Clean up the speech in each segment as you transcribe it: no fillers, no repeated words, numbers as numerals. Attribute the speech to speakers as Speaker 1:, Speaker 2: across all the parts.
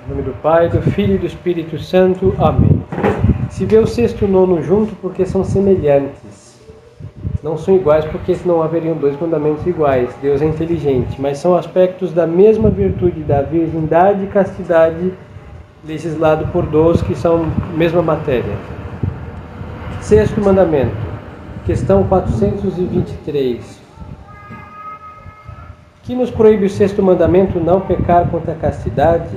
Speaker 1: Em nome do Pai, do Filho e do Espírito Santo. Amém. Se vê o sexto e o nono junto porque são semelhantes. Não são iguais porque senão haveriam dois mandamentos iguais. Deus é inteligente, mas são aspectos da mesma virtude da virgindade e castidade legislado por Deus, que são a mesma matéria. Sexto mandamento, questão 423. Que nos proíbe o sexto mandamento, não pecar contra a castidade?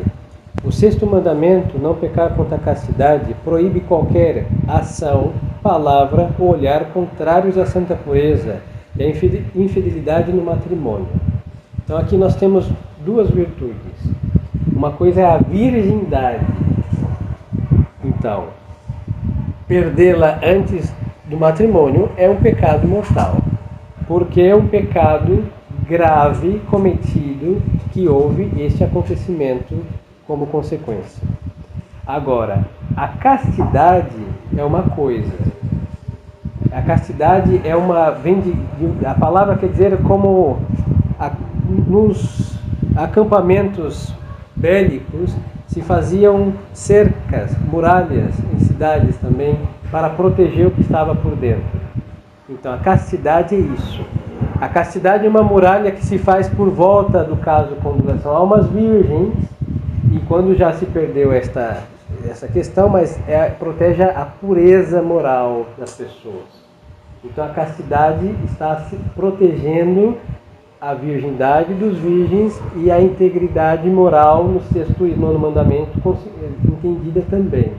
Speaker 1: O sexto mandamento, não pecar contra a castidade, proíbe qualquer ação, palavra ou olhar contrários à santa pureza e à infidelidade no matrimônio. Então aqui nós temos duas virtudes. Uma coisa é a virgindade. Então, perdê-la antes do matrimônio é um pecado mortal, porque é um pecado grave cometido que houve este acontecimento como consequência. Agora, a castidade é uma coisa. A castidade é uma... a palavra quer dizer como nos acampamentos bélicos se faziam cercas, muralhas em cidades também, para proteger o que estava por dentro. Então, a castidade é isso. A castidade é uma muralha que se faz por volta do caso conjugação. Há umas virgens, e quando já se perdeu essa questão, mas protege a pureza moral das pessoas. Então, a castidade está se protegendo a virgindade dos virgens e a integridade moral no sexto e nono mandamento entendida também.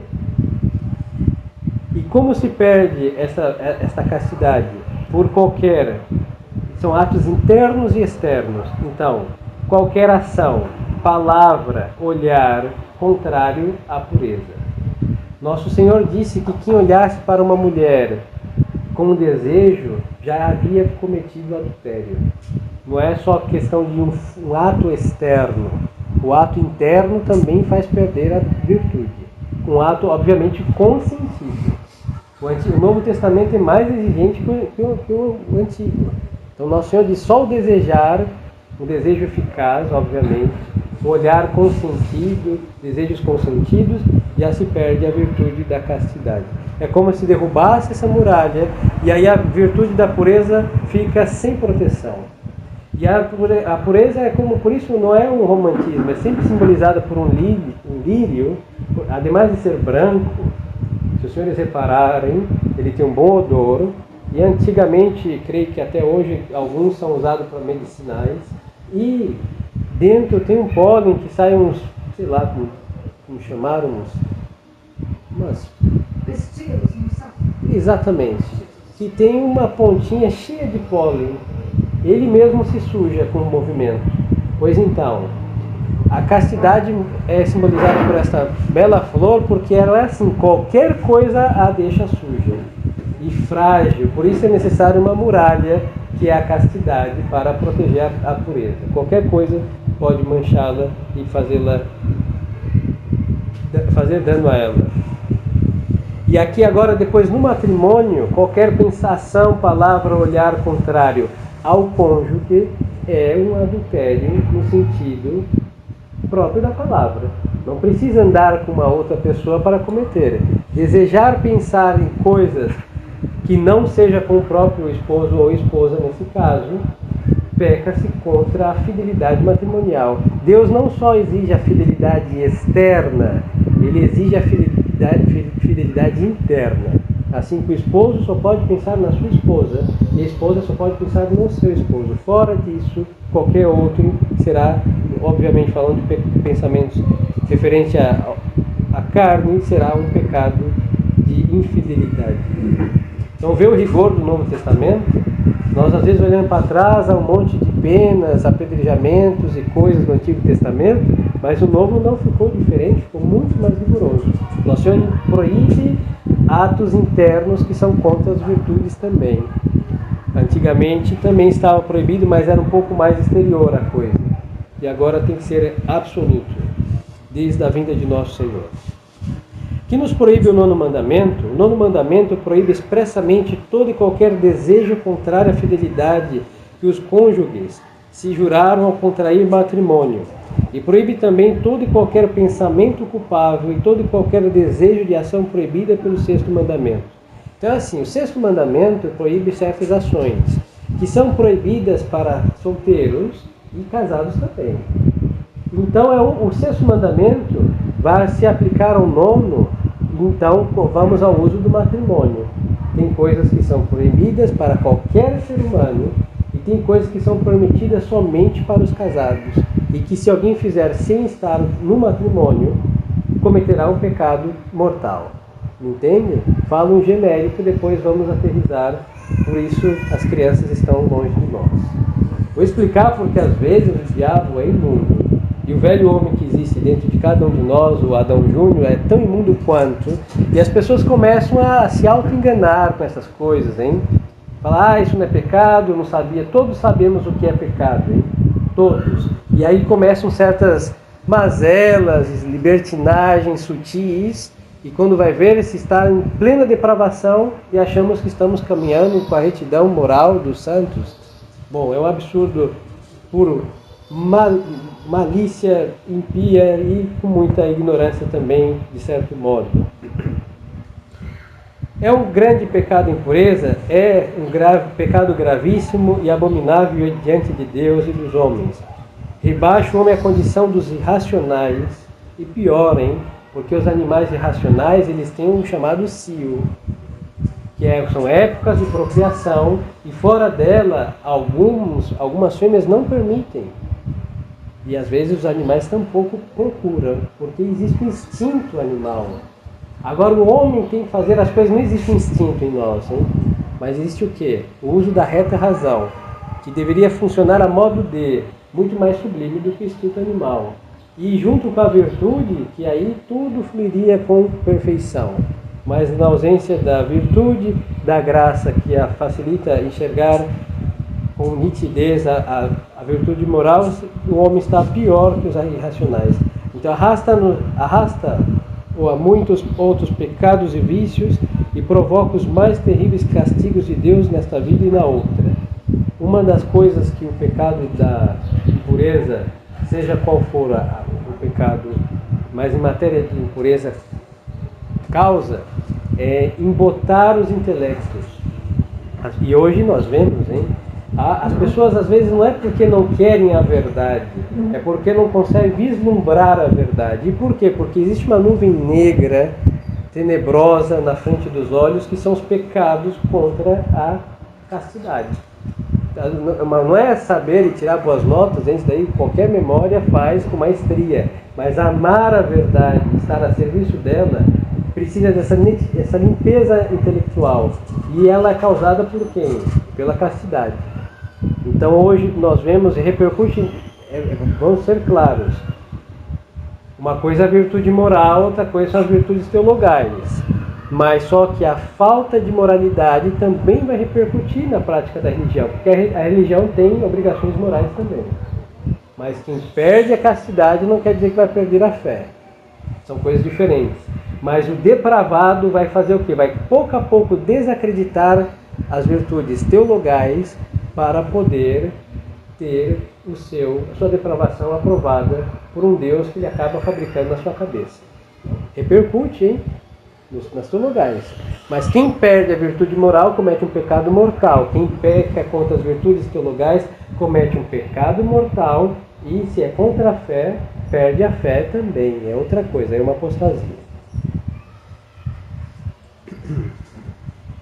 Speaker 1: E como se perde esta castidade? Por qualquer... São atos internos e externos. Então, qualquer ação, palavra, olhar contrário à pureza. Nosso Senhor disse que quem olhasse para uma mulher com desejo já havia cometido adultério. Não é só questão de um ato externo. O ato interno também faz perder a virtude. Um ato, obviamente, consentido. O Novo Testamento é mais exigente que o Antigo. Então, Nosso Senhor diz só o desejar, um desejo eficaz, obviamente, o olhar consentido, desejos consentidos, já se perde a virtude da castidade. É como se derrubasse essa muralha e aí a virtude da pureza fica sem proteção. E a pureza é como, por isso não é um romantismo, é sempre simbolizada por um lírio, ademais de ser branco. Se os senhores repararem, ele tem um bom odor. E antigamente, creio que até hoje, alguns são usados para medicinais. E dentro tem um pólen que sai uns, sei lá, como chamaram, umas...
Speaker 2: Pestilos, não são?
Speaker 1: Exatamente. Que tem uma pontinha cheia de pólen. Ele mesmo se suja com o movimento. Pois então, a castidade é simbolizada por esta bela flor, porque ela é assim, qualquer coisa a deixa suja e frágil. Por isso é necessário uma muralha, que é a castidade, para proteger a pureza. Qualquer coisa pode manchá-la e fazer dano a ela. E aqui agora, depois no matrimônio, qualquer pensação, palavra, olhar contrário ao cônjuge é um adultério no sentido próprio da palavra. Não precisa andar com uma outra pessoa para cometer. Desejar pensar em coisas que não seja com o próprio esposo ou esposa, nesse caso, peca-se contra a fidelidade matrimonial. Deus não só exige a fidelidade externa, ele exige a fidelidade interna. Assim que o esposo só pode pensar na sua esposa e a esposa só pode pensar no seu esposo. Fora disso, qualquer outro será, obviamente falando de pensamentos referentes à carne, será um pecado de infidelidade. Então, ver o rigor do Novo Testamento, nós às vezes olhando para trás há um monte de penas, apedrejamentos e coisas do Antigo Testamento, mas o Novo não ficou diferente, ficou muito mais rigoroso. Nosso Senhor proíbe atos internos que são contra as virtudes também. Antigamente também estava proibido, mas era um pouco mais exterior a coisa. E agora tem que ser absoluto, desde a vinda de nosso Senhor. Que nos proíbe o nono mandamento? O nono mandamento proíbe expressamente todo e qualquer desejo contrário à fidelidade que os cônjuges se juraram ao contrair matrimônio. E proíbe também todo e qualquer pensamento culpável e todo e qualquer desejo de ação proibida pelo sexto mandamento. Então, assim, o sexto mandamento proíbe certas ações que são proibidas para solteiros e casados também. Então, o sexto mandamento vai se aplicar ao nono. Então, vamos ao uso do matrimônio. Tem coisas que são proibidas para qualquer ser humano e tem coisas que são permitidas somente para os casados. E que se alguém fizer sem estar no matrimônio, cometerá um pecado mortal. Entende? Falo um genérico, depois vamos aterrissar. Por isso as crianças estão longe de nós. Vou explicar porque às vezes o diabo é imundo. E o velho homem que existe dentro de cada um de nós, o Adão Júnior, é tão imundo quanto. E as pessoas começam a se auto-enganar com essas coisas, hein? Falar, isso não é pecado, eu não sabia. Todos sabemos o que é pecado, hein? Todos. E aí começam certas mazelas, libertinagens sutis. E quando vai ver, se está em plena depravação e achamos que estamos caminhando com a retidão moral dos santos. Bom, é um absurdo puro. Malícia impia e com muita ignorância também, de certo modo. É um grande pecado impureza, é um pecado gravíssimo e abominável diante de Deus e dos homens. Rebaixa o homem à condição dos irracionais e pior, hein? Porque os animais irracionais, eles têm um chamado cio, que são épocas de procriação e fora dela algumas fêmeas não permitem. E às vezes os animais tampouco procuram, porque existe um instinto animal. Agora o homem tem que fazer as coisas, não existe um instinto em nós, hein? Mas existe o quê? O uso da reta razão, que deveria funcionar a modo de, muito mais sublime do que o instinto animal. E junto com a virtude, que aí tudo fluiria com perfeição. Mas na ausência da virtude, da graça que a facilita enxergar com nitidez a virtude moral, o homem está pior que os irracionais. Então arrasta a muitos outros pecados e vícios e provoca os mais terríveis castigos de Deus nesta vida e na outra. Uma das coisas que o pecado da impureza, seja qual for o pecado, mas em matéria de impureza causa, é embotar os intelectos. E hoje nós vemos, hein? As pessoas às vezes não é porque não querem a verdade, é porque não conseguem vislumbrar a verdade. E por quê? Porque existe uma nuvem negra, tenebrosa na frente dos olhos, que são os pecados contra a castidade. Não é saber e tirar boas notas, isso daí qualquer memória faz com maestria. Mas amar a verdade, estar a serviço dela, precisa dessa limpeza intelectual. E ela é causada por quem? Pela castidade. Então hoje nós vemos e repercute, vamos ser claros, uma coisa é a virtude moral, outra coisa são as virtudes teologais, mas só que a falta de moralidade também vai repercutir na prática da religião, porque a religião tem obrigações morais também, mas quem perde a castidade não quer dizer que vai perder a fé, são coisas diferentes, mas o depravado vai fazer o quê? Vai pouco a pouco desacreditar as virtudes teologais para poder ter a sua depravação aprovada por um Deus que ele acaba fabricando na sua cabeça. Repercute, hein? Nas teologais. Mas quem perde a virtude moral comete um pecado mortal. Quem peca contra as virtudes teologais comete um pecado mortal e se é contra a fé, perde a fé também. É outra coisa, é uma apostasia.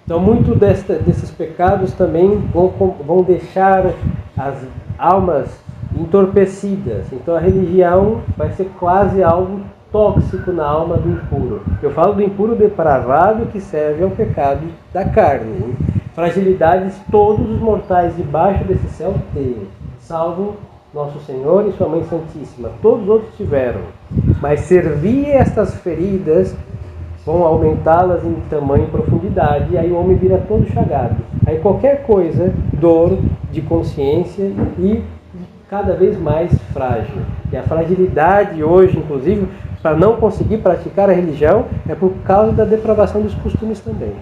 Speaker 1: Então, muito desses pecados também vão deixar as almas entorpecidas. Então, a religião vai ser quase algo tóxico na alma do impuro. Eu falo do impuro depravado que serve ao pecado da carne. Fragilidades todos os mortais debaixo desse céu têm, salvo nosso Senhor e sua Mãe Santíssima. Todos os outros tiveram. Mas servir estas feridas vão aumentá-las em tamanho e profundidade, e aí o homem vira todo chagado. Aí qualquer coisa, dor de consciência e cada vez mais frágil. E a fragilidade hoje, inclusive, para não conseguir praticar a religião, é por causa da depravação dos costumes também.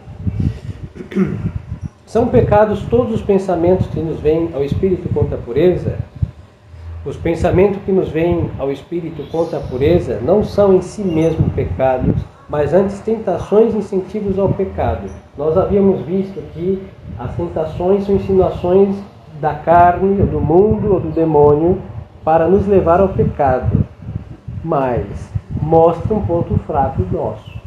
Speaker 1: São pecados todos os pensamentos que nos vêm ao espírito contra a pureza, Os pensamentos que nos vêm ao espírito contra a pureza não são em si mesmos pecados, mas antes tentações e incentivos ao pecado. Nós havíamos visto que as tentações são insinuações da carne, ou do mundo, ou do demônio, para nos levar ao pecado, mas mostra um ponto fraco nosso.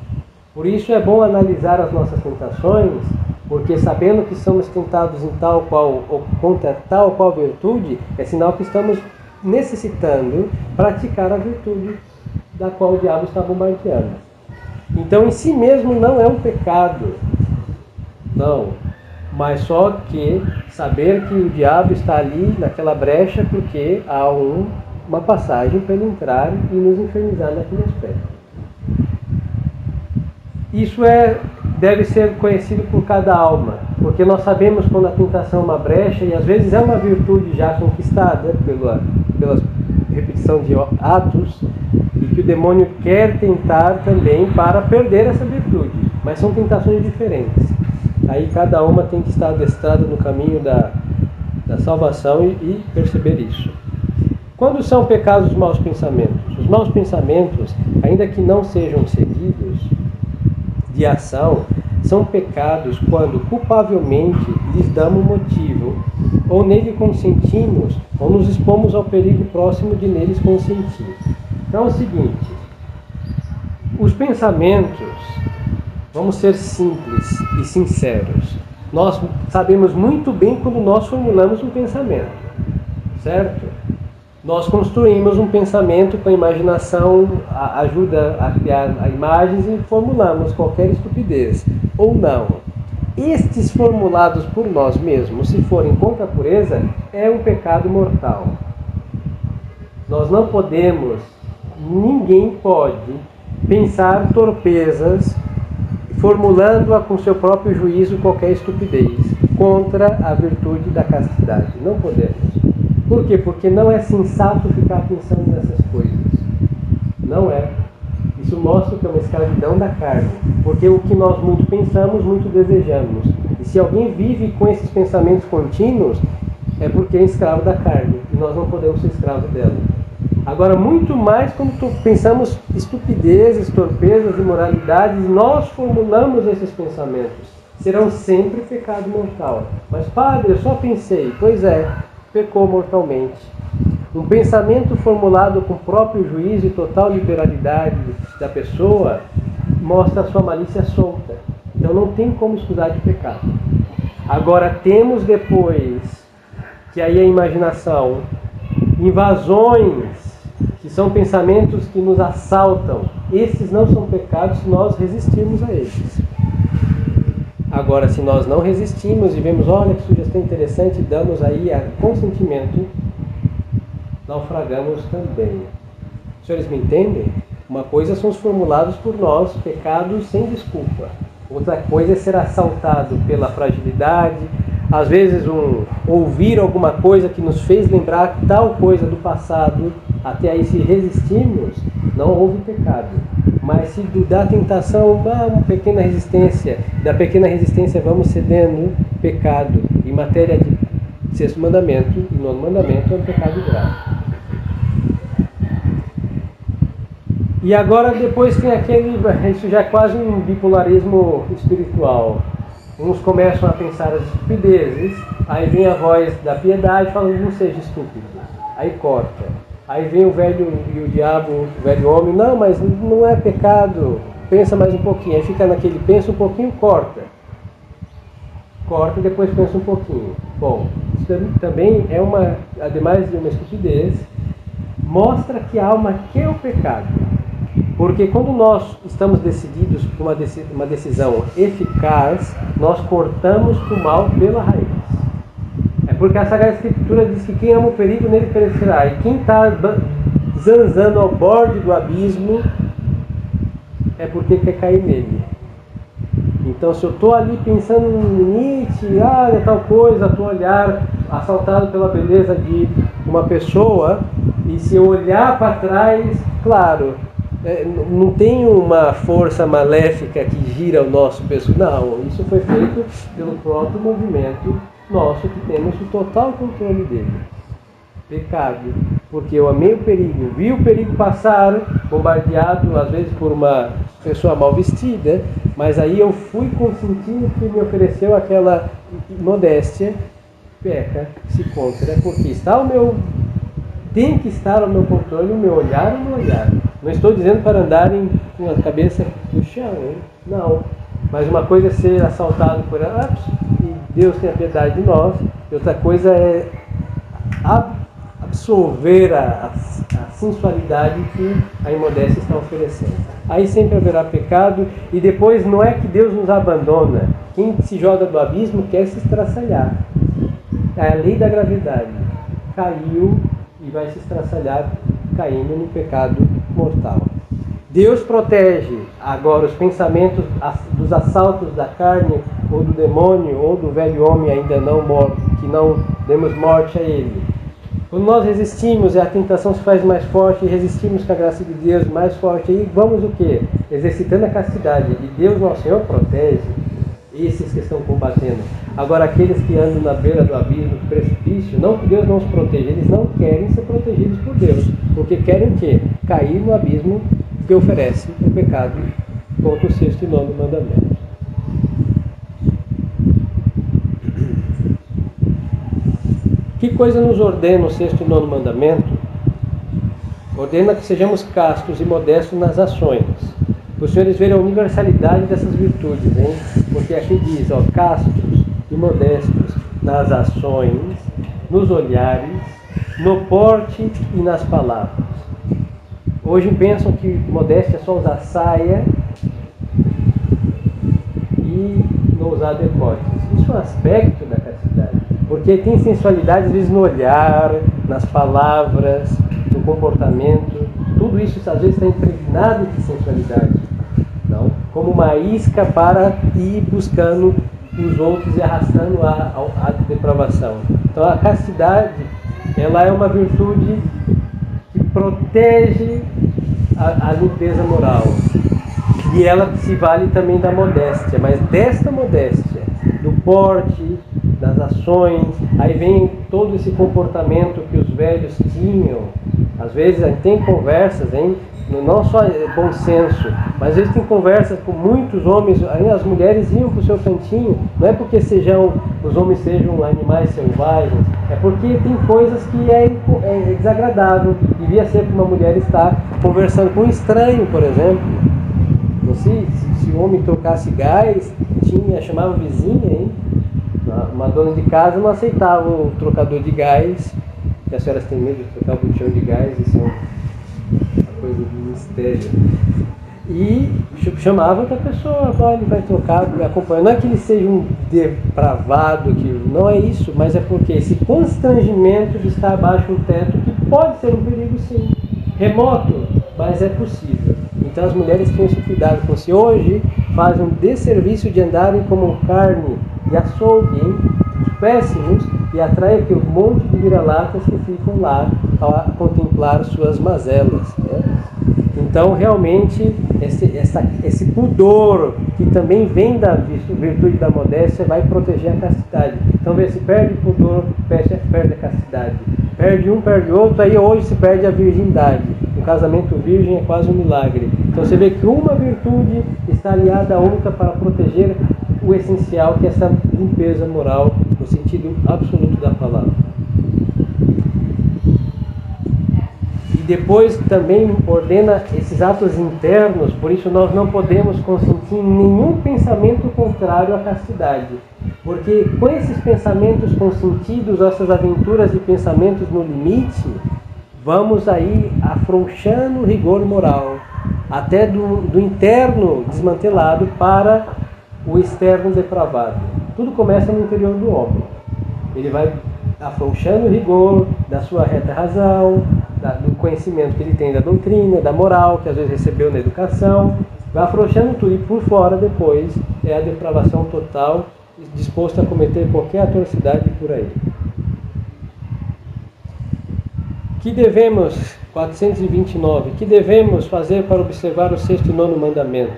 Speaker 1: Por isso é bom analisar as nossas tentações, porque sabendo que somos tentados em tal qual, ou contra tal qual virtude, é sinal que estamos necessitando praticar a virtude da qual o diabo está bombardeando. Então em si mesmo não é um pecado, não, mas só que saber que o diabo está ali naquela brecha porque há uma passagem para ele entrar e nos infernizar naquele aspecto. Isso deve ser conhecido por cada alma, porque nós sabemos quando a tentação é uma brecha, e às vezes é uma virtude já conquistada pela repetição de atos, e que o demônio quer tentar também para perder essa virtude, mas são tentações diferentes. Aí cada alma tem que estar adestrada no caminho da salvação e perceber isso. Quando são pecados os maus pensamentos? Os maus pensamentos, ainda que não sejam seguidos de ação, são pecados quando culpavelmente lhes damos motivo, ou nele consentimos, ou nos expomos ao perigo próximo de neles consentir. Então é o seguinte, os pensamentos, vamos ser simples e sinceros, nós sabemos muito bem quando nós formulamos um pensamento, certo? Nós construímos um pensamento com a imaginação, ajuda a criar imagens e formulamos qualquer estupidez, ou não. Estes formulados por nós mesmos, se forem contra a pureza, é um pecado mortal. Nós não podemos, ninguém pode pensar torpezas, formulando-a com seu próprio juízo qualquer estupidez, contra a virtude da castidade. Não podemos. Por quê? Porque não é sensato ficar pensando nessas coisas. Não é. Isso mostra que é uma escravidão da carne. Porque o que nós muito pensamos, muito desejamos. E se alguém vive com esses pensamentos contínuos, é porque é escravo da carne. E nós não podemos ser escravos dela. Agora, muito mais quando pensamos estupidezes, torpezas, imoralidades, nós formulamos esses pensamentos. Serão sempre pecado mortal. Mas, padre, eu só pensei. Pois é. Pecou mortalmente. Um pensamento formulado com próprio juízo e total liberalidade da pessoa mostra a sua malícia solta. Então não tem como escusar de pecado. Agora temos depois, que aí a imaginação, invasões, que são pensamentos que nos assaltam. Esses não são pecados se nós resistirmos a eles. Agora, se nós não resistimos e vemos, olha que sugestão interessante, damos aí consentimento, naufragamos também. Os senhores me entendem? Uma coisa são os formulados por nós, pecados sem desculpa. Outra coisa é ser assaltado pela fragilidade, às vezes ouvir alguma coisa que nos fez lembrar tal coisa do passado, até aí se resistirmos, não houve pecado. Mas se da tentação, uma pequena resistência, da pequena resistência vamos cedendo, pecado. Em matéria de sexto mandamento e nono mandamento é um pecado grave. E agora depois tem isso já é quase um bipolarismo espiritual. Uns começam a pensar as estupidezes, aí vem a voz da piedade falando, não seja estúpido. Aí corta. Aí vem o velho e o diabo, o velho homem, não, mas não é pecado, pensa mais um pouquinho. Aí fica naquele, pensa um pouquinho, corta. Corta e depois pensa um pouquinho. Bom, isso também é ademais de uma estupidez, mostra que a alma quer o pecado. Porque quando nós estamos decididos por uma decisão eficaz, nós cortamos o mal pela raiz. É porque a Sagrada Escritura diz que quem ama o perigo nele perecerá. E quem está zanzando ao borde do abismo é porque quer cair nele. Então se eu estou ali pensando no limite, tal coisa, estou olhar assaltado pela beleza de uma pessoa, e se eu olhar para trás, claro, não tem uma força maléfica que gira o nosso pescoço. Não, isso foi feito pelo próprio movimento nosso, que temos o total controle dele. Pecado. Porque eu amei o perigo, vi o perigo passar, bombardeado às vezes por uma pessoa mal vestida, mas aí eu fui consentindo que me ofereceu aquela modéstia, peca, se contra, porque está o meu, tem que estar ao meu controle o meu olhar. Não estou dizendo para andarem com a cabeça no chão, hein? Não. Mas uma coisa é ser assaltado por ela, e Deus tem a piedade de nós, e outra coisa é absorver a sensualidade que a imodéstia está oferecendo. Aí sempre haverá pecado, e depois não é que Deus nos abandona. Quem se joga do abismo quer se estraçalhar. É a lei da gravidade. Caiu e vai se estraçalhar, caindo no pecado mortal. Deus protege agora os pensamentos dos assaltos da carne, ou do demônio, ou do velho homem ainda não morto, que não demos morte a ele. Quando nós resistimos e a tentação se faz mais forte, e resistimos com a graça de Deus mais forte, aí vamos o quê? Exercitando a castidade. E Deus, nosso Senhor, protege esses que estão combatendo. Agora, aqueles que andam na beira do abismo, do precipício, não que Deus não os proteja, eles não querem ser protegidos por Deus, porque querem o quê? Cair no abismo que oferece o pecado contra o sexto e nono mandamento. Que coisa nos ordena o sexto e nono mandamento? Ordena que sejamos castos e modestos nas ações. Para os senhores verem a universalidade dessas virtudes, hein? Porque aqui diz, ó, castos e modestos nas ações, nos olhares, no porte e nas palavras. Hoje pensam que modéstia é só usar saia e não usar decotes. Isso é um aspecto da castidade. Porque tem sensualidade, às vezes, no olhar, nas palavras, no comportamento. Tudo isso, às vezes, está impregnado de sensualidade. Não? Como uma isca para ir buscando os outros e arrastando a depravação. Então, a castidade, ela é uma virtude que protege a limpeza moral. E ela se vale também da modéstia. Mas desta modéstia, do porte, das ações, aí vem todo esse comportamento que os velhos tinham. Às vezes tem conversas, hein? Não só bom senso, mas às vezes tem conversas com muitos homens, aí as mulheres iam para o seu cantinho, não é porque os homens sejam animais selvagens, é porque tem coisas que é desagradável. Devia ser para uma mulher estar conversando com um estranho, por exemplo. Não sei, se o homem trocasse gás, chamava vizinha, hein? Uma dona de casa não aceitava o trocador de gás, que as senhoras têm medo de trocar o botijão de gás, isso é uma coisa de mistério. E chamava outra pessoa, ele vai trocar, me acompanha. Não é que ele seja um depravado, não é isso, mas é porque esse constrangimento de estar abaixo do teto, que pode ser um perigo sim, remoto, mas é possível. Então as mulheres têm esse cuidado, como se hoje fazem um desserviço de andarem como carne e açougue, os péssimos, e atrai aquele monte de vira-latas que ficam lá a contemplar suas mazelas, né? Então realmente esse pudor que também vem da virtude da modéstia vai proteger a castidade. Então vê, se perde o pudor, perde a castidade, perde um, perde outro, aí hoje se perde a virgindade. Um casamento virgem é quase um milagre. Então você vê que uma virtude está aliada à outra para proteger o essencial, que é essa limpeza moral no sentido absoluto da palavra. E depois também ordena esses atos internos, por isso nós não podemos consentir nenhum pensamento contrário à castidade. Porque com esses pensamentos consentidos, essas aventuras de pensamentos no limite, vamos aí afrouxando o rigor moral, até do interno desmantelado para o externo depravado. Tudo começa no interior do homem. Ele vai afrouxando o rigor da sua reta razão, do conhecimento que ele tem da doutrina, da moral, que às vezes recebeu na educação, vai afrouxando tudo, e por fora depois é a depravação total, disposto a cometer qualquer atrocidade por aí. Que devemos, 429, que devemos fazer para observar o sexto e nono mandamento?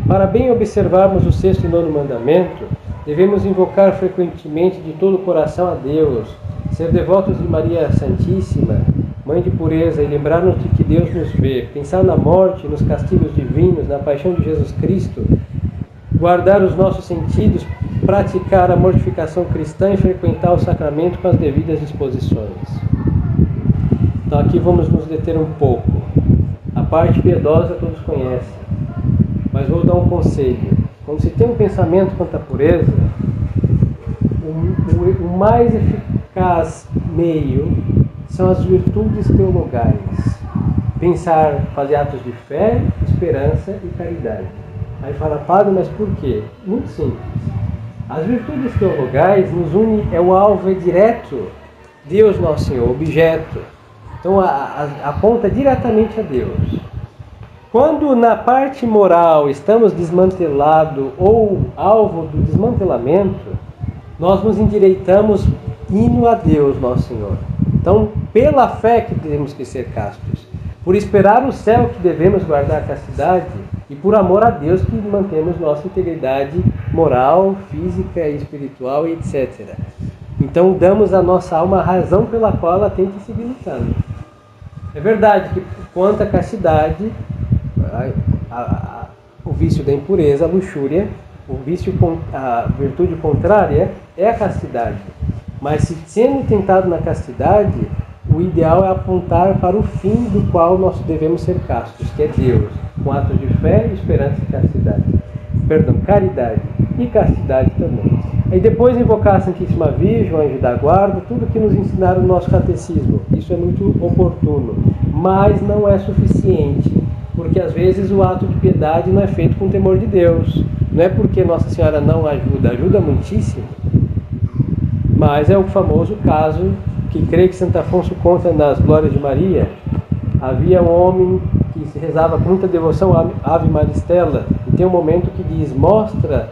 Speaker 1: Para bem observarmos o sexto e nono mandamento, devemos invocar frequentemente de todo o coração a Deus, Ser devotos de Maria Santíssima, Mãe de pureza, e lembrar-nos de que Deus nos vê, pensar na morte, nos castigos divinos, na paixão de Jesus Cristo, guardar os nossos sentidos, praticar a mortificação cristã e frequentar o sacramento com as devidas disposições. Então aqui vamos nos deter um pouco. A parte piedosa todos conhecem, mas vou dar um conselho. Quando se tem um pensamento quanto à pureza, o mais eficaz meio são as virtudes teologais. Pensar, fazer atos de fé, esperança e caridade. Aí fala, padre, mas por quê? Muito simples. As virtudes teologais nos unem, o alvo é direto, Deus Nosso Senhor, objeto. Então aponta diretamente a Deus. Quando na parte moral estamos desmantelados ou alvo do desmantelamento, nós nos endireitamos indo a Deus Nosso Senhor. Então, pela fé que temos que ser castos, por esperar o céu que devemos guardar a castidade, e por amor a Deus que mantemos nossa integridade moral, física, espiritual e etc. Então damos à nossa alma a razão pela qual ela tem que seguir lutando. É verdade que quanto à castidade, o vício da impureza, a luxúria, a virtude contrária é a castidade. Mas se sendo tentado na castidade, o ideal é apontar para o fim do qual nós devemos ser castos, que é Deus, com atos de fé, esperança e castidade. Caridade e castidade também. Aí depois invocar a Santíssima Virgem, o Anjo da Guarda, tudo que nos ensinaram no nosso catecismo. Isso é muito oportuno, mas não é suficiente, porque às vezes o ato de piedade não é feito com temor de Deus. Não é porque Nossa Senhora não ajuda, ajuda muitíssimo, mas é o famoso caso que creio que Santo Afonso conta nas Glórias de Maria. Havia um homem que se rezava com muita devoção a Ave Maristela, e tem um momento que diz, mostra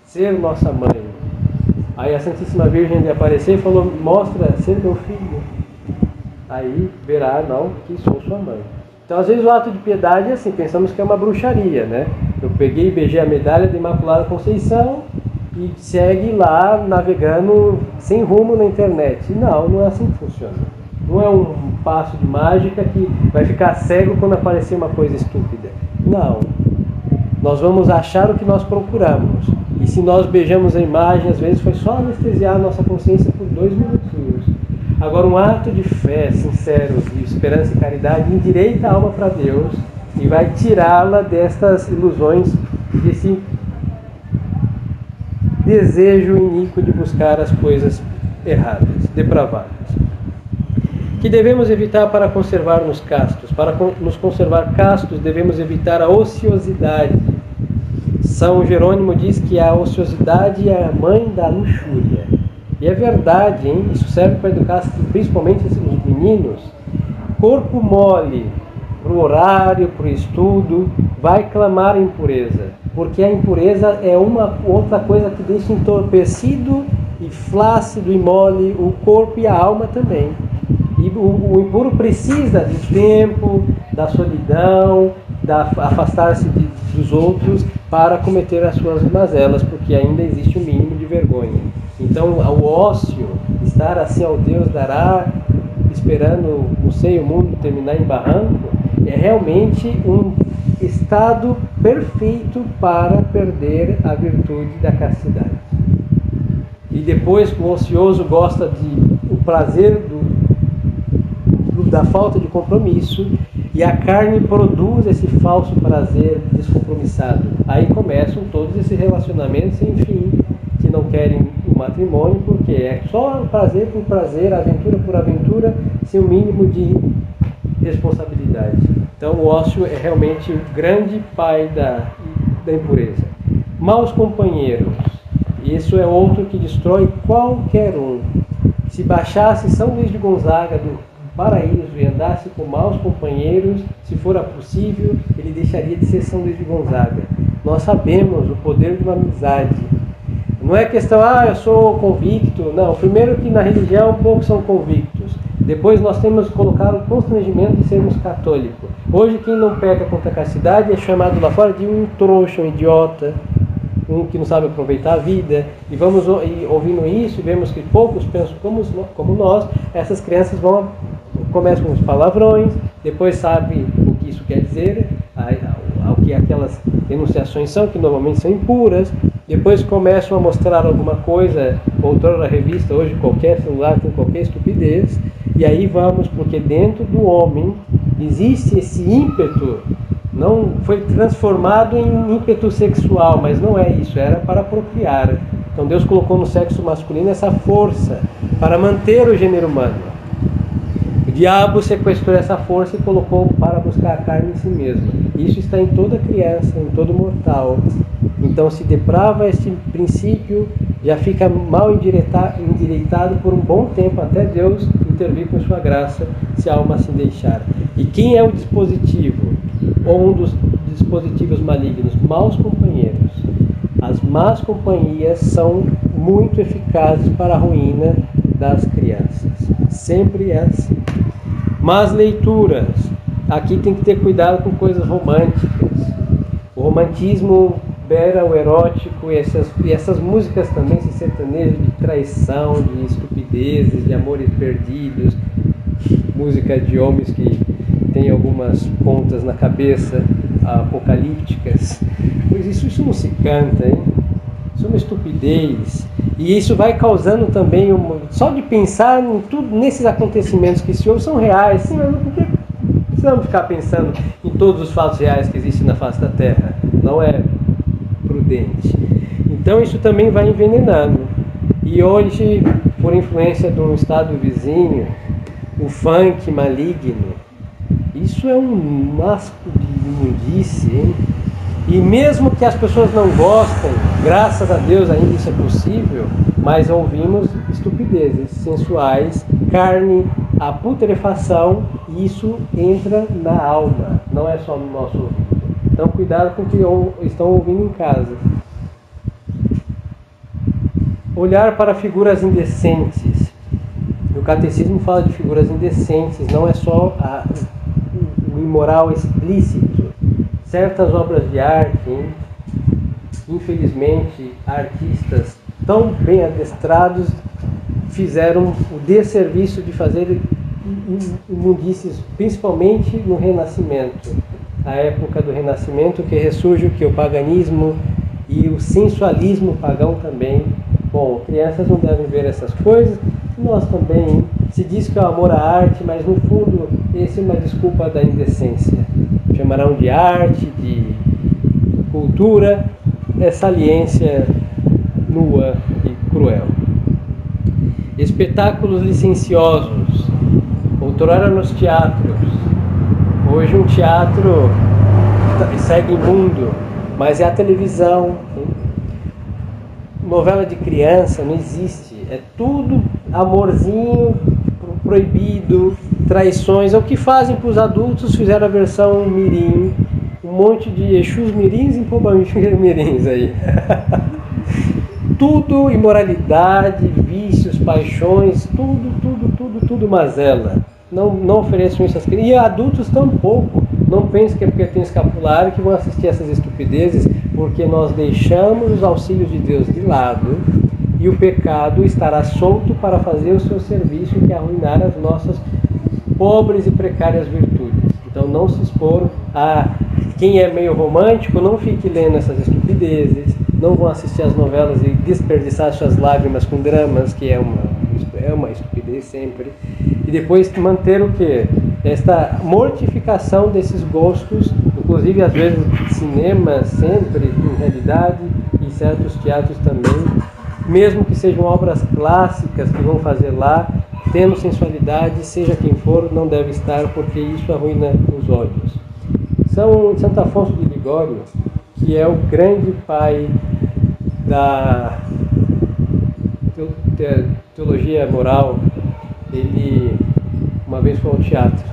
Speaker 1: ser nossa mãe. Aí a Santíssima Virgem lhe apareceu e falou, mostra ser meu filho. Aí verá, não, que sou sua mãe. Então às vezes o ato de piedade é assim, pensamos que é uma bruxaria, né? Eu peguei e beijei a medalha da Imaculada Conceição e segue lá navegando sem rumo na internet. Não, não é assim que funciona. Não é um passo de mágica que vai ficar cego quando aparecer uma coisa estúpida. Não. Nós vamos achar o que nós procuramos. E se nós beijamos a imagem, às vezes foi só anestesiar a nossa consciência por 2 minutinhos. Agora, um ato de fé sincero, de esperança e caridade, endireita a alma para Deus e vai tirá-la destas ilusões, desse desejo iníquo de buscar as coisas erradas, depravadas. Que devemos evitar para conservar-nos castos? Para nos conservar castos, devemos evitar a ociosidade. São Jerônimo diz que a ociosidade é a mãe da luxúria. E é verdade, hein? Isso serve para educar principalmente os meninos. Corpo mole para o horário, para o estudo, vai clamar a impureza. Porque a impureza é uma outra coisa que deixa entorpecido e flácido e mole o corpo e a alma também. E o impuro precisa de tempo, da solidão, afastar-se dos outros para cometer as suas mazelas, porque ainda existe um mínimo de vergonha. Então, o ócio, estar assim ao Deus dará, esperando o seio o mundo terminar em barranco, é realmente um estado perfeito para perder a virtude da castidade. E depois o ocioso gosta o prazer da falta de compromisso, e a carne produz esse falso prazer descompromissado. Aí começam todos esses relacionamentos sem fim, que não querem o matrimônio, porque é só prazer por prazer, aventura por aventura, sem o mínimo de responsabilidade. Então o ócio é realmente o grande pai da impureza. Maus companheiros, isso é outro que destrói qualquer um. Se baixasse São Luís de Gonzaga do paraíso e andasse com maus companheiros, se for possível, ele deixaria de ser São Luís de Gonzaga. Nós sabemos o poder de uma amizade. Não é questão, eu sou convicto. Não, primeiro que na religião poucos são convictos. Depois nós temos que colocar o constrangimento de sermos católicos. Hoje quem não peca contra a castidade é chamado lá fora de um trouxa, um idiota. um que não sabe aproveitar a vida, e vamos ouvindo isso, e vemos que poucos pensam como nós. Essas crianças começam com os palavrões, depois sabem o que isso quer dizer, o que aquelas enunciações são, que normalmente são impuras, depois começam a mostrar alguma coisa, outrora revista, hoje qualquer celular tem qualquer estupidez, e aí vamos, porque dentro do homem existe esse ímpeto, não foi transformado em ímpeto sexual, mas não é isso, era para procriar. Então Deus colocou no sexo masculino essa força para manter o gênero humano. O diabo sequestrou essa força e colocou para buscar a carne em si mesmo. Isso está em toda criança, em todo mortal. Então se deprava este princípio, já fica mal endireitado por um bom tempo, até Deus intervir com sua graça, se a alma assim deixar. E quem é o dispositivo? Ou um dos dispositivos malignos? Maus companheiros. As más companhias são muito eficazes para a ruína das crianças. Sempre é assim. Más leituras. Aqui tem que ter cuidado com coisas românticas. O romantismo beira o erótico e essas músicas também, esse sertanejo de traição, de estupidezes, de amores perdidos, música de homens que tem algumas pontas na cabeça, apocalípticas. Pois isso não se canta, hein? Isso é uma estupidez. E isso vai causando também, só de pensar em tudo, nesses acontecimentos que se ouvem, são reais. Sim, mas por que precisamos ficar pensando em todos os fatos reais que existem na face da Terra? Não é prudente. Então isso também vai envenenando. E hoje, por influência de um estado vizinho, o funk maligno, isso é um masco de imundice, hein? E mesmo que as pessoas não gostem, graças a Deus ainda isso é possível, mas ouvimos estupidezes sensuais, carne, a putrefação, e isso entra na alma, não é só no nosso ouvido. Então cuidado com o que estão ouvindo em casa. Olhar para figuras indecentes. O catecismo fala de figuras indecentes, não é só o imoral explícito. Certas obras de arte, infelizmente, artistas tão bem adestrados fizeram o desserviço de fazer imundícies, principalmente no Renascimento. A época do Renascimento, que ressurge o paganismo e o sensualismo pagão também. Bom, crianças não devem ver essas coisas, nós também. Se diz que é o amor à arte, mas no fundo essa é uma desculpa da indecência. Chamarão de arte, de cultura, é saliência nua e cruel. Espetáculos licenciosos. Outrora nos teatros. Hoje um teatro segue imundo, mas é a televisão. Novela de criança não existe. É tudo amorzinho proibido, traições. É o que fazem para os adultos, fizeram a versão mirim. Um monte de Exus mirins e Pombas mirins aí. Tudo imoralidade, vícios, paixões, tudo mazela. Não ofereçam isso às crianças. E adultos tampouco. Não pensem que é porque tem escapulário que vão assistir essas estupidezes, porque nós deixamos os auxílios de Deus de lado e o pecado estará solto para fazer o seu serviço, que é arruinar as nossas pobres e precárias virtudes. Então não se expor a quem é meio romântico, não fique lendo essas estupidezes, não vão assistir as novelas e desperdiçar suas lágrimas com dramas, que é uma estupidez sempre. E depois manter o quê? Esta mortificação desses gostos, inclusive às vezes cinema sempre, em realidade, e certos teatros também, mesmo que sejam obras clássicas que vão fazer lá, tendo sensualidade, seja quem for, não deve estar, porque isso arruina os olhos. São Santo Afonso de Ligório, que é o grande pai da teologia moral, ele uma vez foi ao teatro,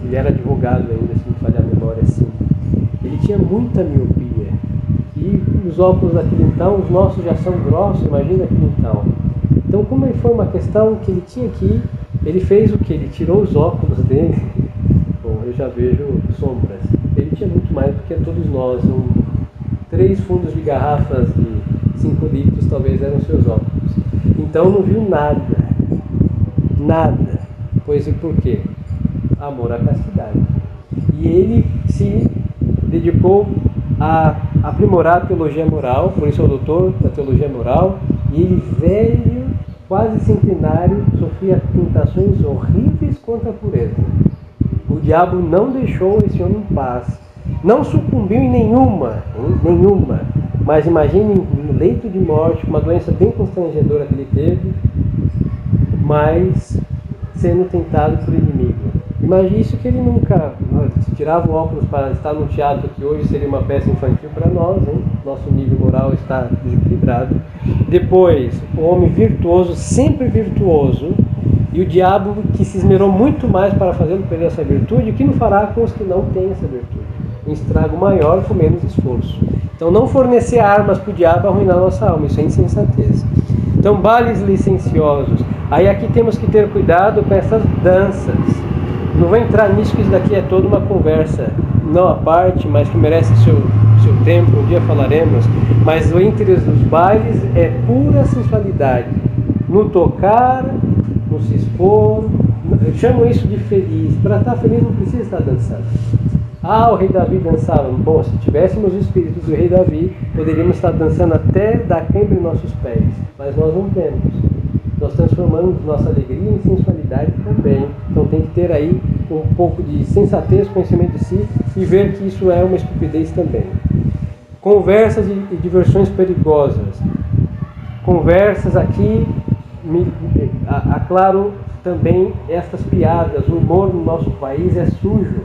Speaker 1: ele era advogado ainda, se não falhar a memória assim. Ele tinha muita miopia, e os óculos daquele então, os nossos já são grossos, imagina aquele então. Então, como foi uma questão que ele tinha que, ele fez o que? Ele tirou os óculos dele. Bom, eu já vejo sombras. Ele tinha muito mais do que todos nós, 3 fundos de garrafas de 5 litros talvez eram seus óculos. Então não viu nada. Nada. Pois e por quê? Amor à castidade. E ele se dedicou a aprimorar a teologia moral, por isso é o doutor da teologia moral, e ele, velho, quase centenário, sofria tentações horríveis contra a pureza. O diabo não deixou esse homem em paz. Não sucumbiu em nenhuma, mas imagine no leito de morte, uma doença bem constrangedora que ele teve, mas sendo tentado por inimigo. Imagine isso, que ele nunca tirava o óculos para estar no teatro, que hoje seria uma peça infantil para nós, hein? Nosso nível moral está desequilibrado. Depois, o homem virtuoso, sempre virtuoso, e o diabo que se esmerou muito mais para fazê-lo perder essa virtude, o que não fará com os que não têm essa virtude? Um estrago maior com menos esforço. Então não fornecer armas para o diabo arruinar a nossa alma, isso é insensatez. Então bailes licenciosos. Aí aqui temos que ter cuidado com essas danças. Não vou entrar nisso, que isso daqui é toda uma conversa, não à parte, mas que merece seu tempo, um dia falaremos. Mas o interesse dos bailes é pura sensualidade. No tocar, no se expor. Eu chamo isso de feliz. Para estar feliz não precisa estar dançando. Ah, o rei Davi dançava. Bom, se tivéssemos o espírito do rei Davi, poderíamos estar dançando até dar cãibra em nossos pés. Mas nós não temos. Nós transformamos nossa alegria em sensualidade também. Então tem que ter aí um pouco de sensatez, conhecimento de si, e ver que isso é uma estupidez também. Conversas e diversões perigosas. Conversas aqui, aclaro também estas piadas. O humor no nosso país é sujo.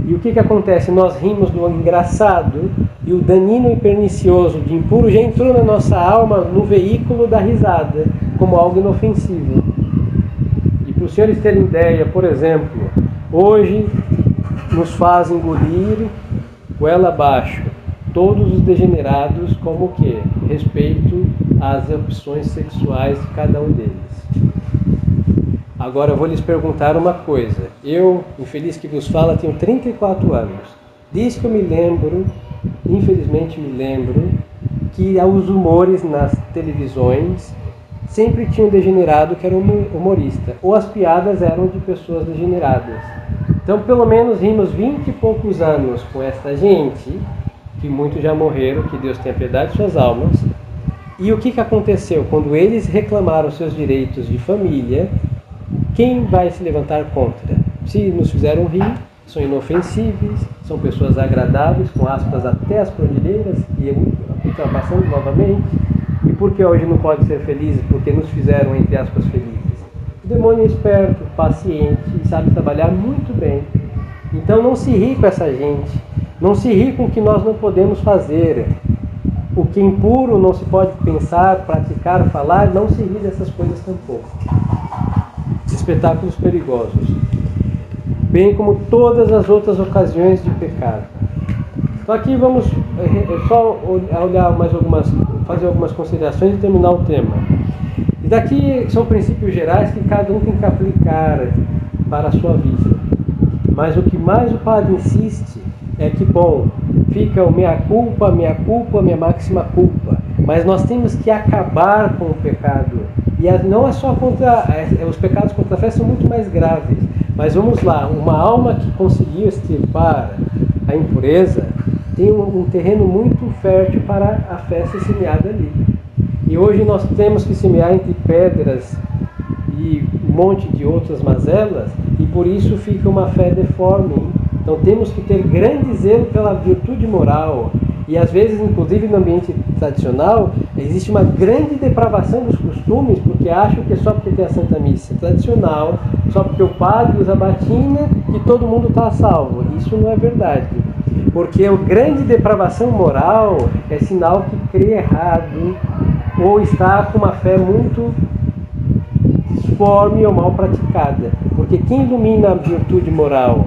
Speaker 1: E o que acontece? Nós rimos do engraçado, e o danino e pernicioso de impuro já entrou na nossa alma no veículo da risada, como algo inofensivo. E para os senhores terem ideia, por exemplo, hoje nos faz engolir goela abaixo todos os degenerados, como o quê? Respeito às opções sexuais de cada um deles. Agora eu vou lhes perguntar uma coisa. Eu, infeliz que vos fala, tenho 34 anos. Desde que eu me lembro, infelizmente me lembro, que os humores nas televisões sempre tinham degenerado que era um humorista. Ou as piadas eram de pessoas degeneradas. Então pelo menos rimos 20 e poucos anos com esta gente, que muitos já morreram, que Deus tenha piedade de suas almas. E o que aconteceu? Quando eles reclamaram seus direitos de família, quem vai se levantar contra? Se nos fizeram rir, são inofensíveis, são pessoas agradáveis, com aspas até as cordilheiras, e eu ultrapassando novamente. E por que hoje não pode ser felizes? Porque nos fizeram, entre aspas, felizes. O demônio é esperto, paciente e sabe trabalhar muito bem. Então não se ri com essa gente, não se ri com o que nós não podemos fazer. O que é impuro não se pode pensar, praticar, falar, não se ri dessas coisas tampouco. Espetáculos perigosos, bem como todas as outras ocasiões de pecado. Então aqui vamos só olhar fazer algumas considerações e terminar o tema. E daqui são princípios gerais que cada um tem que aplicar para a sua vida. Mas o que mais o padre insiste é que, bom, fica o minha culpa, minha máxima culpa. Mas nós temos que acabar com o pecado. E não é só contra... os pecados contra a fé são muito mais graves. Mas vamos lá, uma alma que conseguiu extirpar a impureza tem um terreno muito fértil para a fé ser semeada ali. E hoje nós temos que semear entre pedras e um monte de outras mazelas, e por isso fica uma fé deforme. Então temos que ter grande zelo pela virtude moral. E às vezes, inclusive no ambiente tradicional, existe uma grande depravação dos costumes, porque acham que é só porque tem a Santa Missa tradicional, só porque o padre usa batina, que todo mundo está salvo. Isso não é verdade. Porque a grande depravação moral é sinal que crê errado, ou está com uma fé muito disforme ou mal praticada. Porque quem ilumina a virtude moral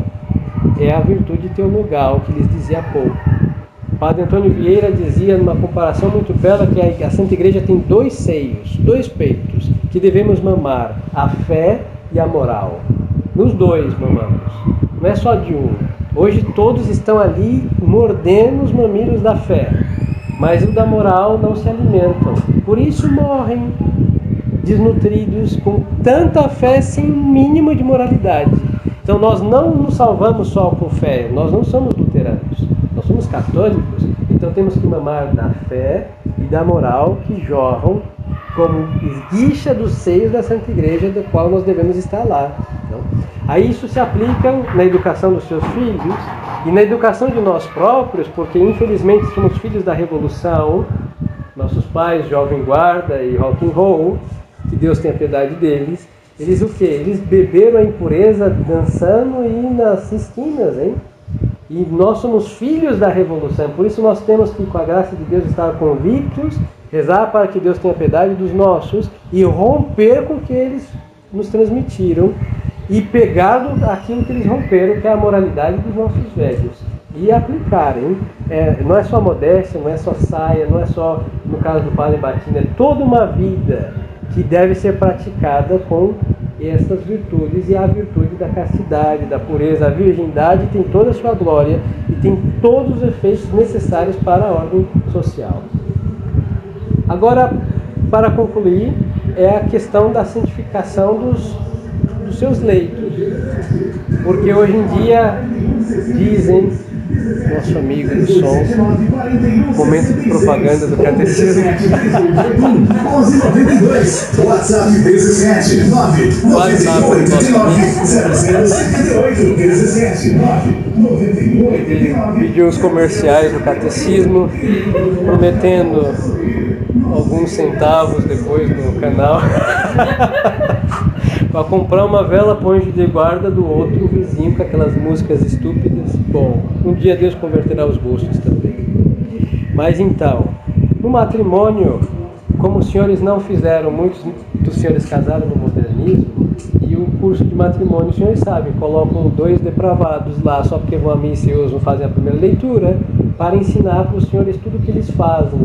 Speaker 1: é a virtude teologal, que lhes dizia há pouco. O padre Antônio Vieira dizia, numa comparação muito bela, que a Santa Igreja tem 2 seios, 2 peitos, que devemos mamar, a fé e a moral. Nos 2 mamamos, não é só de um. Hoje todos estão ali mordendo os mamilos da fé, mas o da moral não se alimentam. Por isso morrem desnutridos, com tanta fé sem mínimo de moralidade. Então nós não nos salvamos só com fé, nós não somos luteranos, nós somos católicos, então temos que mamar da fé e da moral que jorram como esguicha dos seios da Santa Igreja, da qual nós devemos estar lá. Então, aí isso se aplica na educação dos seus filhos e na educação de nós próprios, porque infelizmente somos filhos da Revolução, nossos pais, Jovem Guarda e Rock and Roll, que Deus tenha piedade deles. Eles o quê? Eles beberam a impureza dançando e nas esquinas, hein? E nós somos filhos da Revolução, por isso nós temos que, com a graça de Deus, estar convictos, rezar para que Deus tenha piedade dos nossos e romper com o que eles nos transmitiram e pegar aquilo que eles romperam, que é a moralidade dos nossos velhos, e aplicarem. Não é só modéstia, não é só saia, não é só, no caso do Padre Batina, é toda uma vida que deve ser praticada com essas virtudes, e a virtude da castidade, da pureza. A virgindade tem toda a sua glória e tem todos os efeitos necessários para a ordem social. Agora, para concluir, é a questão da santificação dos seus leitos. Porque hoje em dia dizem, nosso amigo do som, momento de propaganda do catecismo.
Speaker 3: 1192, WhatsApp 17
Speaker 1: Ele pediu os comerciais do catecismo, prometendo alguns centavos depois no canal para comprar uma vela para o anjo de guarda do outro vizinho com aquelas músicas estúpidas. Bom, um dia Deus converterá os gostos também. Mas então, no matrimônio, como os senhores não fizeram, muitos dos senhores casaram no modernismo, e o curso de matrimônio, os senhores sabem, colocam dois depravados lá só porque vão à missa e outros não fazem a primeira leitura, para ensinar para os senhores tudo o que eles fazem,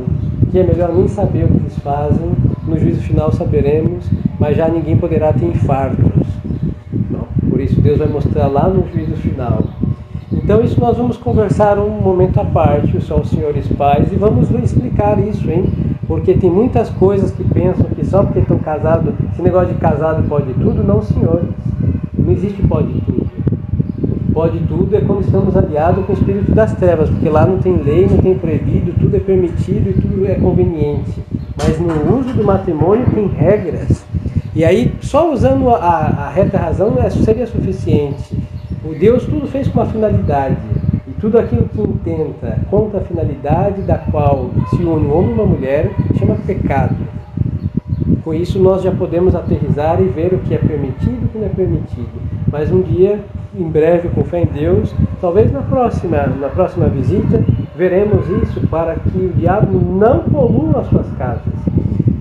Speaker 1: que é melhor nem saber o que eles fazem, no juízo final saberemos, mas já ninguém poderá ter infartos. Não, por isso Deus vai mostrar lá no juízo final. Então isso nós vamos conversar um momento à parte, só os senhores pais, e vamos explicar isso, hein? Porque tem muitas coisas que pensam que só porque estão casados, esse negócio de casado pode tudo. Não, senhores, não existe pode tudo. Pode tudo é quando estamos aliados com o espírito das trevas, porque lá não tem lei, não tem proibido, tudo é permitido e tudo é conveniente. Mas no uso do matrimônio tem regras. E aí, só usando a reta razão seria suficiente. O Deus tudo fez com uma finalidade. E tudo aquilo que intenta contra a finalidade da qual se une um homem e uma mulher chama pecado. Com isso nós já podemos aterrissar e ver o que é permitido e o que não é permitido. Mas um dia, em breve, com fé em Deus, talvez na próxima visita, veremos isso para que o diabo não polua as suas casas.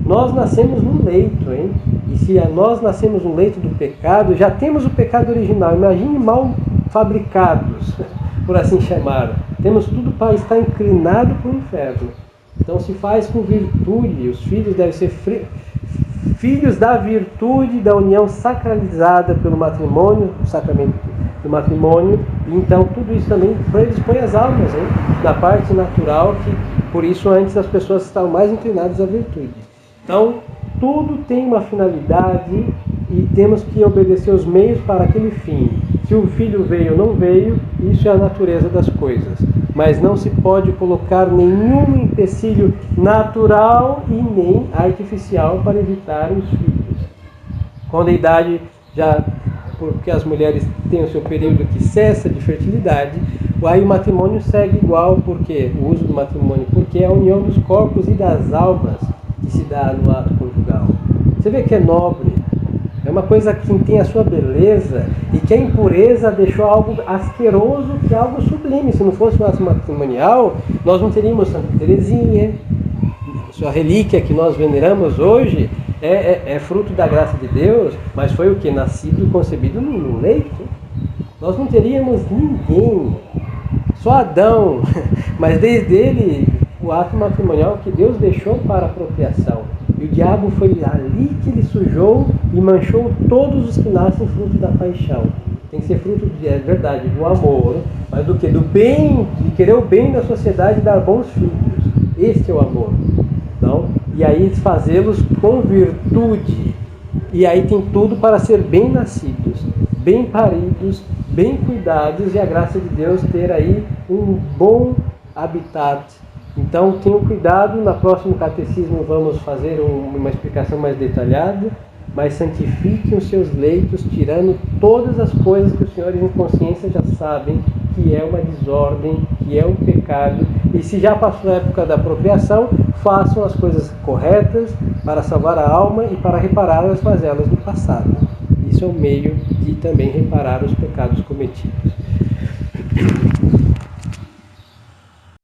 Speaker 1: Nós nascemos num leito, hein? E se nós nascemos no leito do pecado, já temos o pecado original. Imagine mal fabricados, por assim chamar. Temos tudo para estar inclinado para o inferno. Então se faz com virtude. Os filhos devem ser filhos da virtude, da união sacralizada pelo matrimônio, o sacramento do matrimônio. Então tudo isso também predispõe as almas, hein? Na parte natural, que por isso antes as pessoas estavam mais inclinadas à virtude. Então tudo tem uma finalidade e temos que obedecer os meios para aquele fim. Se o filho veio ou não veio, isso é a natureza das coisas. Mas não se pode colocar nenhum empecilho natural e nem artificial para evitar os filhos. Quando a idade já, porque as mulheres têm o seu período que cessa de fertilidade, aí o matrimônio segue igual, porque o uso do matrimônio, porque é a união dos corpos e das almas que se dá no ato conjugal. Você vê que é nobre, é uma coisa que tem a sua beleza, e que a impureza deixou algo asqueroso, que é algo sublime. Se não fosse o ato matrimonial, nós não teríamos Santa Teresinha. Sua relíquia que nós veneramos hoje é fruto da graça de Deus, mas foi o que? Nascido e concebido num leito. Nós não teríamos ninguém, só Adão, mas desde ele o ato matrimonial que Deus deixou para a procriação. E o diabo foi ali que ele sujou e manchou todos os que nascem fruto da paixão. tem que ser fruto de, é verdade, do amor, mas do que? Do bem, de querer o bem da sociedade e dar bons filhos. Este é o amor. Não? E aí fazê-los com virtude. E aí tem tudo para ser bem nascidos, bem paridos, bem cuidados, e a graça de Deus ter aí um bom habitat. Então tenham cuidado, no próximo catecismo vamos fazer uma explicação mais detalhada, mas santifiquem os seus leitos, tirando todas as coisas que os senhores em consciência já sabem que é uma desordem, que é um pecado, e se já passou a época da procriação, façam as coisas corretas para salvar a alma e para reparar as mazelas do passado. Isso é um meio de também reparar os pecados cometidos.